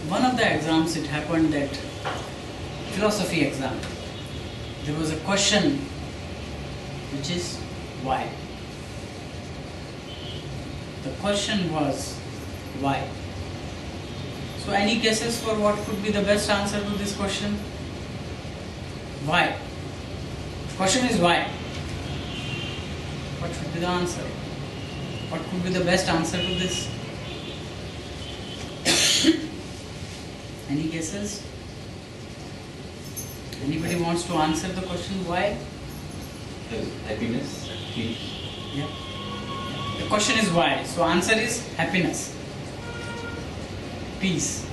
one of the exams it happened that philosophy exam. There was a question which is why. The question was why. So any guesses for what could be the best answer to this question? Why? Question is why. What should be the answer? What could be the best answer to this? Any guesses? Anybody wants to answer the question why? Happiness, peace. Yeah. The question is why. So answer is happiness. Peace.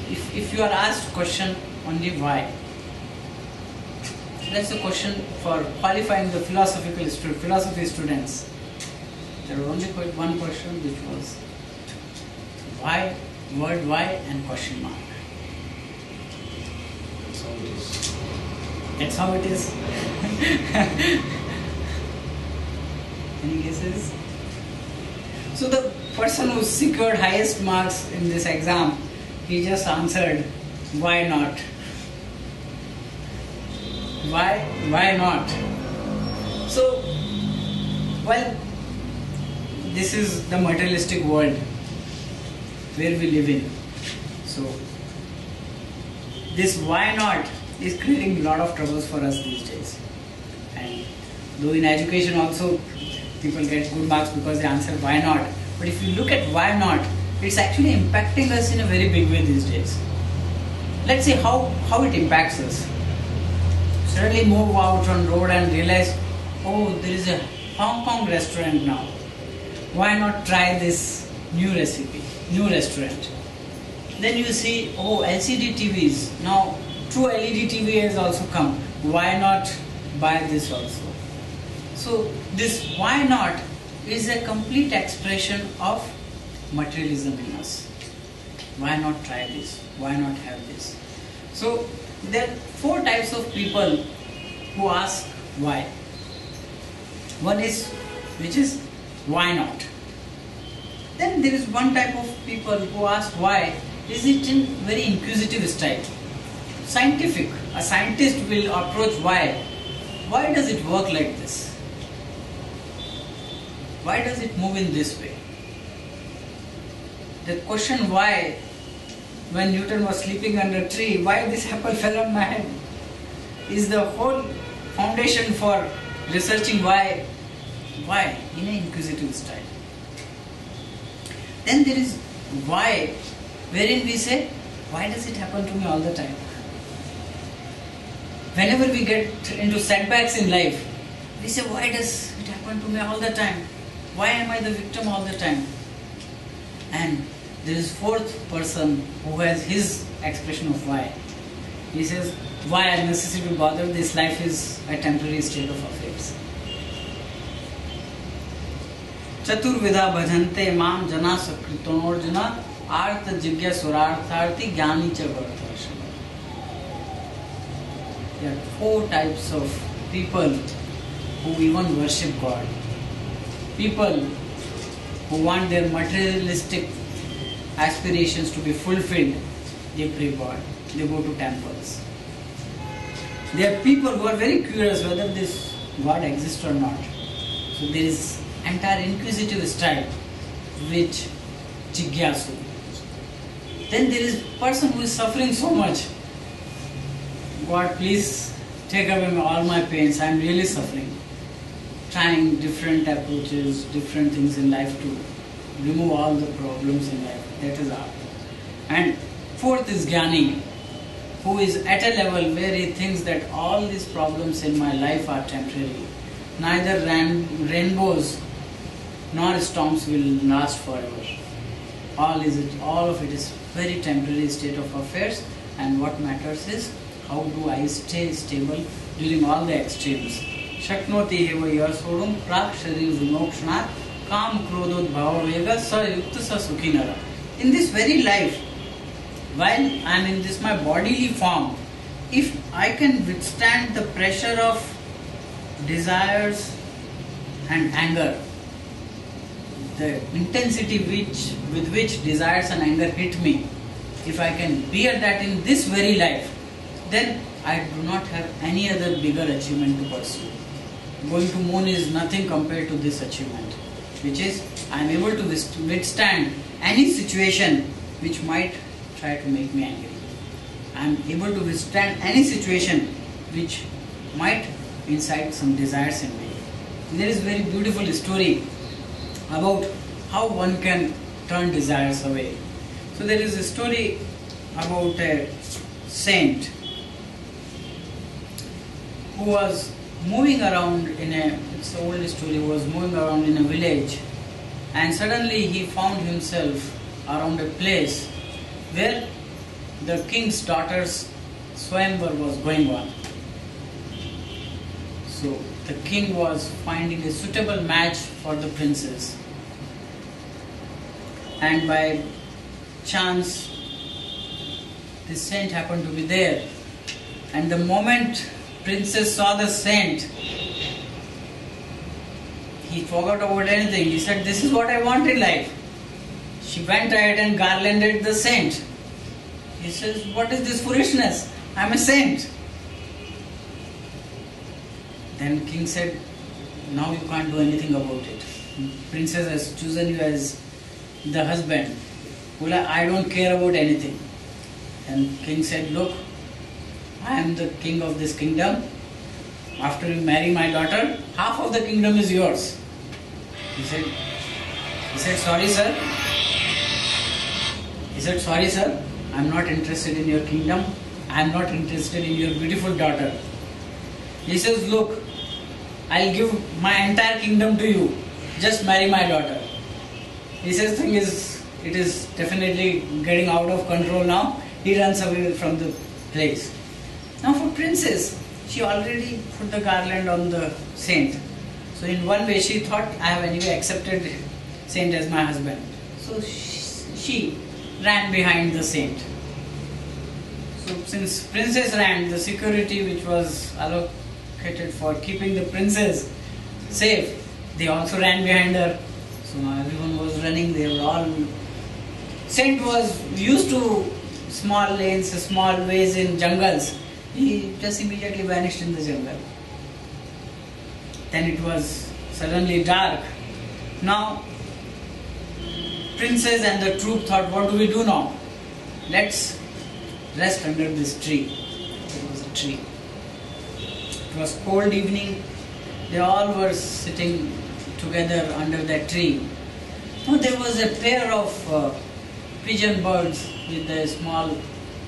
If you are asked question only why, that's the question for qualifying the philosophy students. There was only one question, which was why, word why and question mark. That's how it is. That's how it is. Any guesses? So the person who secured highest marks in this exam, he just answered, why not? Why not? So, well, this is the materialistic world where we live in. So, this why not is creating a lot of troubles for us these days. And though in education also people get good marks because they answer why not. But if you look at why not, it's actually impacting us in a very big way these days. Let's see how it impacts us. Suddenly move out on road and realize, oh, there is a Hong Kong restaurant now. Why not try this new recipe, new restaurant? Then you see, oh, LCD TVs. Now, true LED TV has also come. Why not buy this also? So, this why not is a complete expression of materialism in us. Why not try this? Why not have this? So, there are 4 types of people who ask why. One is, which is why not? Then there is one type of people who ask why. Is it in very inquisitive style? Scientific. A scientist will approach why. Why does it work like this? Why does it move in this way? The question why, when Newton was sleeping under a tree, why this apple fell on my head, is the whole foundation for researching why in an inquisitive style. Then there is why, wherein we say, why does it happen to me all the time? Whenever we get into setbacks in life, we say, why does it happen to me all the time? Why am I the victim all the time? And there is 4th person who has his expression of why. He says, why unnecessary to bother? This life is a temporary state of affairs. Chaturvidha bhajante mam jana sakritonarjuna artha jigya surartharti jnani cha vartarshana. There are 4 types of people who even worship God. People who want their materialistic aspirations to be fulfilled, they pray God, they go to temples. There are people who are very curious whether this God exists or not. So there is entire inquisitive style, which jigyasu. Then there is person who is suffering so much. God, please take away all my pains. I am really suffering. Trying different approaches, different things in life to remove all the problems in life. That is art. And 4th is Jnani, who is at a level where he thinks that all these problems in my life are temporary. Neither rainbows nor storms will last forever. All of it is very temporary state of affairs, and what matters is how do I stay stable during all the extremes. Shaknoti heva yasodum prak sharir vimokshana kam krodod bhava vega sa yukta sa sukhinara. In this very life, while I am in this my bodily form, if I can withstand the pressure of desires and anger, the intensity with which desires and anger hit me, if I can bear that in this very life, then I do not have any other bigger achievement to pursue. Going to moon is nothing compared to this achievement, which is I am able to withstand any situation which might try to make me angry. I am able to withstand any situation which might incite some desires in me. There is a very beautiful story about how one can turn desires away. So there is a story about a saint who was moving around it's an old story, was moving around in a village, and suddenly he found himself around a place where the king's daughter's swayamvar was going on. So the king was finding a suitable match for the princess, and by chance the saint happened to be there, and the moment princess saw the saint, he forgot about anything. He said, "This is what I want in life." She went ahead and garlanded the saint. He says, "What is this foolishness? I am a saint." Then king said, "Now you can't do anything about it. Princess has chosen you as the husband. Well, I don't care about anything." And king said, "Look, I am the king of this kingdom. After you marry my daughter, half of the kingdom is yours." He said, "Sorry, sir." He said, "Sorry, sir, I am not interested in your kingdom. I am not interested in your beautiful daughter." He says, "Look, I'll give my entire kingdom to you. Just marry my daughter." He says, it is definitely getting out of control now. He runs away from the place. Now for princess, she already put the garland on the saint. So in one way she thought, I have anyway accepted saint as my husband. So she ran behind the saint. So since princess ran, the security which was allocated for keeping the princess safe, they also ran behind her. So now everyone was running, they were all... Saint was used to small lanes, small ways in jungles. He just immediately vanished in the jungle. Then it was suddenly dark. Now, princess and the troop thought, what do we do now? Let's rest under this tree. There was a tree. It was cold evening. They all were sitting together under that tree. Now there was a pair of pigeon birds with a small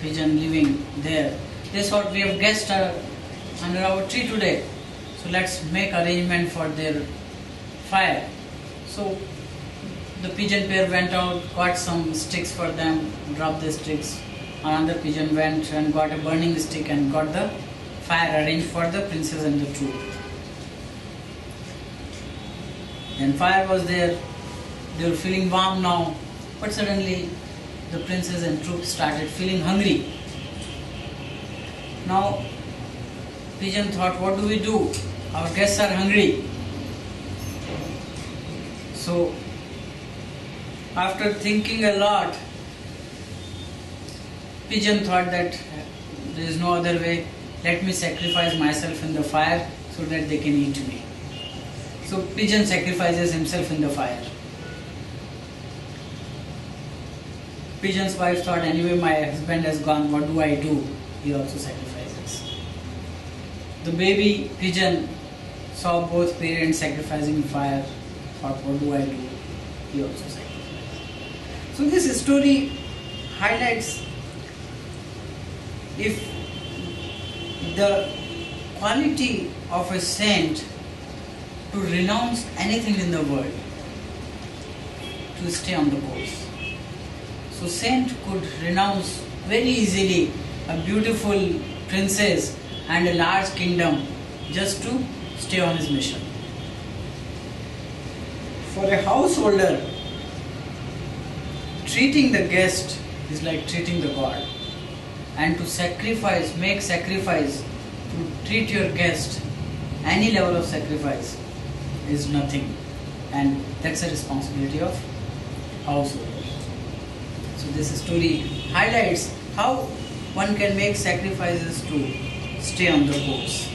pigeon living there. They thought, we have guests under our tree today, so let's make arrangement for their fire. So the pigeon pair went out, got some sticks for them, dropped the sticks. Another pigeon went and got a burning stick and got the fire arranged for the princess and the troop. Then fire was there, they were feeling warm now, but suddenly the princess and troop started feeling hungry. Now, pigeon thought, what do we do? Our guests are hungry. So, after thinking a lot, pigeon thought that there is no other way. Let me sacrifice myself in the fire so that they can eat me. So, pigeon sacrifices himself in the fire. Pigeon's wife thought, anyway my husband has gone, what do I do? He also sacrifices. The baby pigeon saw both parents sacrificing in fire, thought, what do I do? He also sacrifices. So this story highlights if the quality of a saint to renounce anything in the world, to stay on the course. So saint could renounce very easily a beautiful princess and a large kingdom just to stay on his mission. For a householder, treating the guest is like treating the God. And to sacrifice, make sacrifice, to treat your guest, any level of sacrifice is nothing. and that's a responsibility of householder. So this story highlights how one can make sacrifices to stay on the course.